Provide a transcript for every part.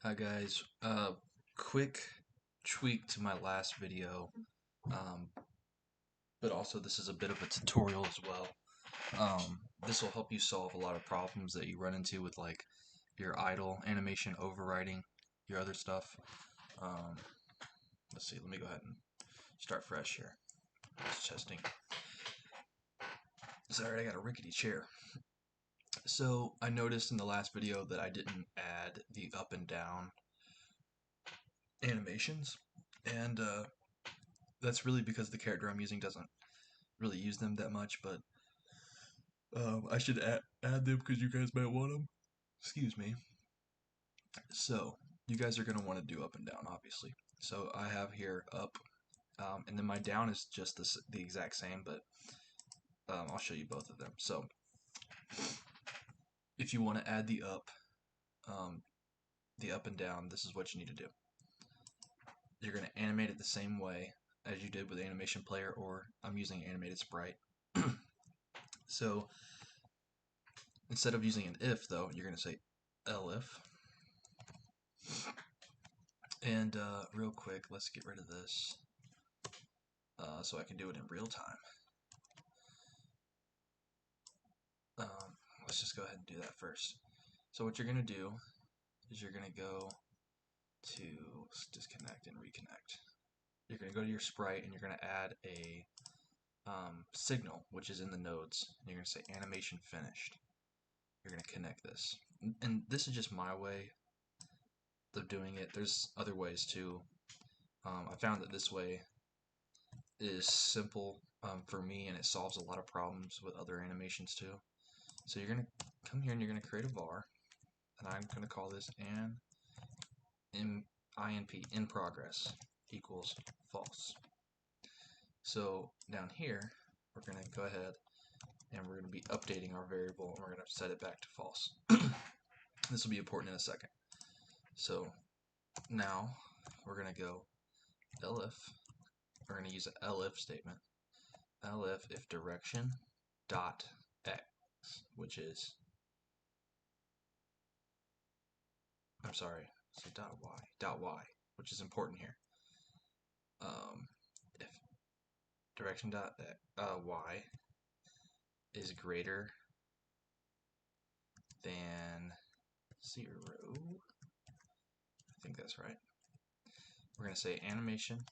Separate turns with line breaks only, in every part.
Hi guys, quick tweak to my last video, um, but also this is a bit of a tutorial as well. This will help you solve a lot of problems that you run into with like your idle animation overriding your other stuff. Um, let's see, let me go ahead and start fresh here. Just testing. Sorry, I got a rickety chair. So I noticed in the last video that I didn't add the up and down animations, and that's really because the character I'm using doesn't really use them that much, but I should add them because you guys might want them. Excuse me. So, you guys are going to want to do up and down, obviously. So, I have here up, and then my down is just the exact same, but I'll show you both of them. So, if you want to add um, the up and down, this is what you need to do. You're going to animate it the same way as you did with animationplayer, or I'm using animatedsprite. So, instead of using an if, though, you're going to say elif. And real quick, let's get rid of this so I can do it in real time. Let's just go ahead and do that first. So what you're going to do is you're going to go to disconnect and reconnect. You're going to go to your sprite and you're going to add a signal, which is in the nodes. And you're going to say animation finished. You're going to connect this. And this is just my way of doing it. There's other ways too. I found that this way is simple for me, and it solves a lot of problems with other animations too. So you're going to come here and you're going to create a var, and I'm going to call this INP, in progress, equals false. So down here, we're going to go ahead and we're going to be updating our variable, and we're going to set it back to false. This will be important in a second. So now we're going to go elif. We're going to use an elif statement. Elif if direction dot x, which is, I'm sorry, so dot y, which is important here. If direction dot y is greater than 0, I think that's right, we're going to say animation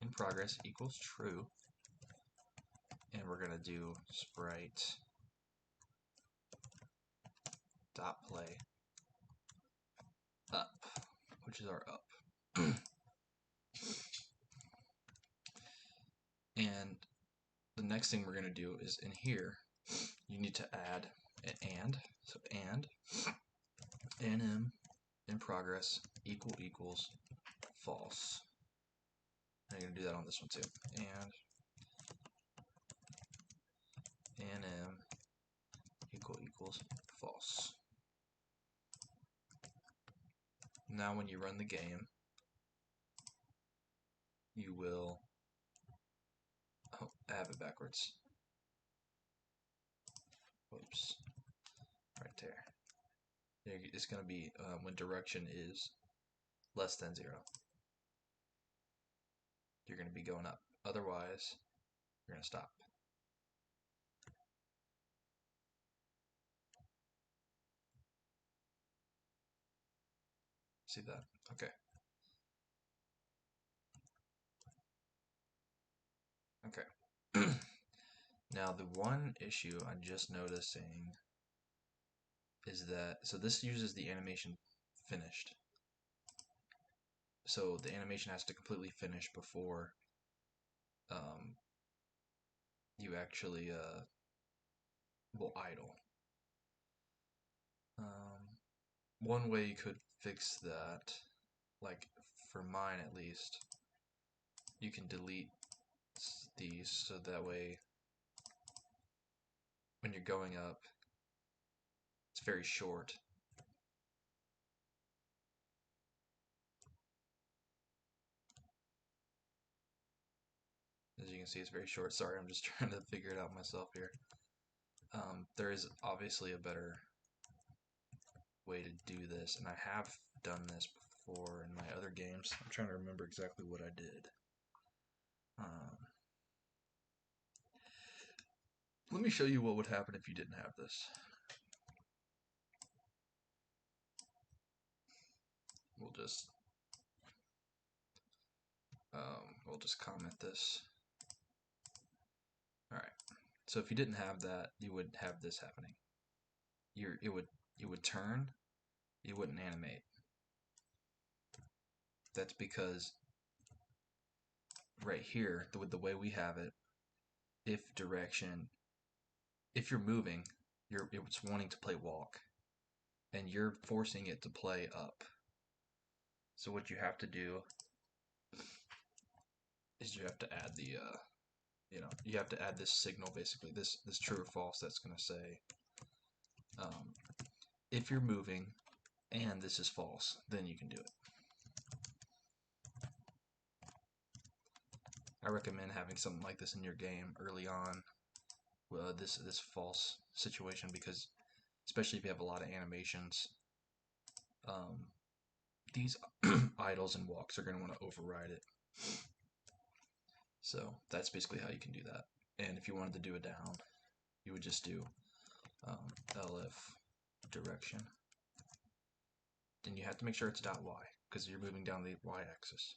in progress equals true, and we're going to do sprite dot play up, which is our up. And the next thing we're going to do is in here, you need to add an and. So and anim in progress equals false. And you're going to do that on this one too. And anim equals false. Now when you run the game, you will, oh, I have it backwards. Whoops. Right there. It's going to be when direction is less than 0. You're going to be going up. Otherwise, you're going to stop. See that? Okay. Okay. Now the one issue I'm just noticing is that, so this uses the animation finished. So the animation has to completely finish before you actually will idle. One way you could fix that, like for mine at least, you can delete these so that way when you're going up, it's very short. As you can see, it's very short. Sorry, I'm just trying to figure it out myself here. There is obviously a better way to do this, and I have done this before in my other games. I'm trying to remember exactly what I did. Let me show you what would happen if you didn't have this. We'll just comment this. All right. So if you didn't have that, you would have this happening. It would turn. You wouldn't animate. That's because right here, with the way we have it, if you're moving, it's wanting to play walk, and you're forcing it to play up. So what you have to do is you have to add the you have to add this signal, basically this true or false, that's going to say if you're moving and this is false, then you can do it. I recommend having something like this in your game early on, this false situation, because especially if you have a lot of animations, these idles and walks are going to want to override it. So that's basically how you can do that. And if you wanted to do it down, you would just do elif direction. And you have to make sure it's .y, because you're moving down the y-axis.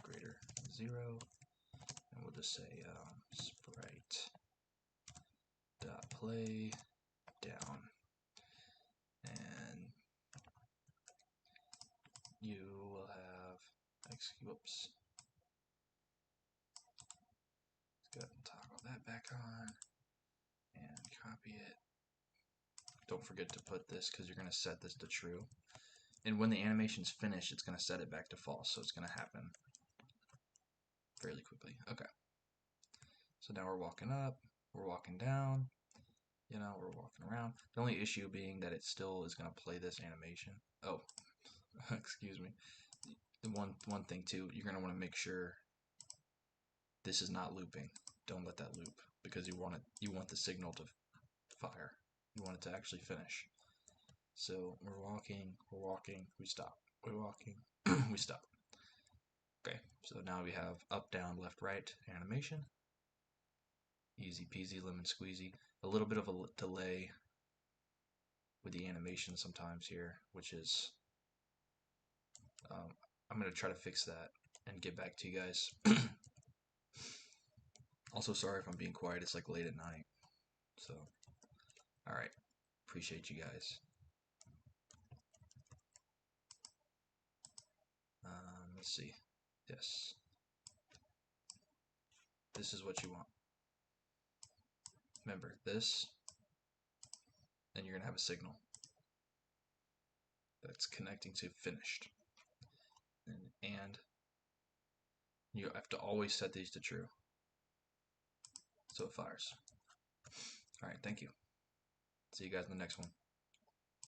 Greater 0, and we'll just say sprite dot play down, and you will have whoops. Let's go ahead and toggle that back on and copy it. Don't forget to put this, because you're going to set this to true. And when the animation's finished, it's going to set it back to false, so it's going to happen fairly quickly. Okay. So now we're walking up, we're walking down, we're walking around. The only issue being that it still is going to play this animation. Oh, excuse me. One thing too, you're going to want to make sure this is not looping. Don't let that loop, because you want the signal to fire. You want it to actually finish. So we're walking, we stop. We're walking, we stop. Okay, so now we have up, down, left, right animation. Easy peasy, lemon squeezy. A little bit of a delay with the animation sometimes here, which is, I'm going to try to fix that and get back to you guys. Also, sorry if I'm being quiet, it's like late at night. So, alright, appreciate you guys. Let's see. Yes. This is what you want. Remember, this, then you're going to have a signal that's connecting to finished. And you have to always set these to true, so it fires. Alright, thank you. See you guys in the next one.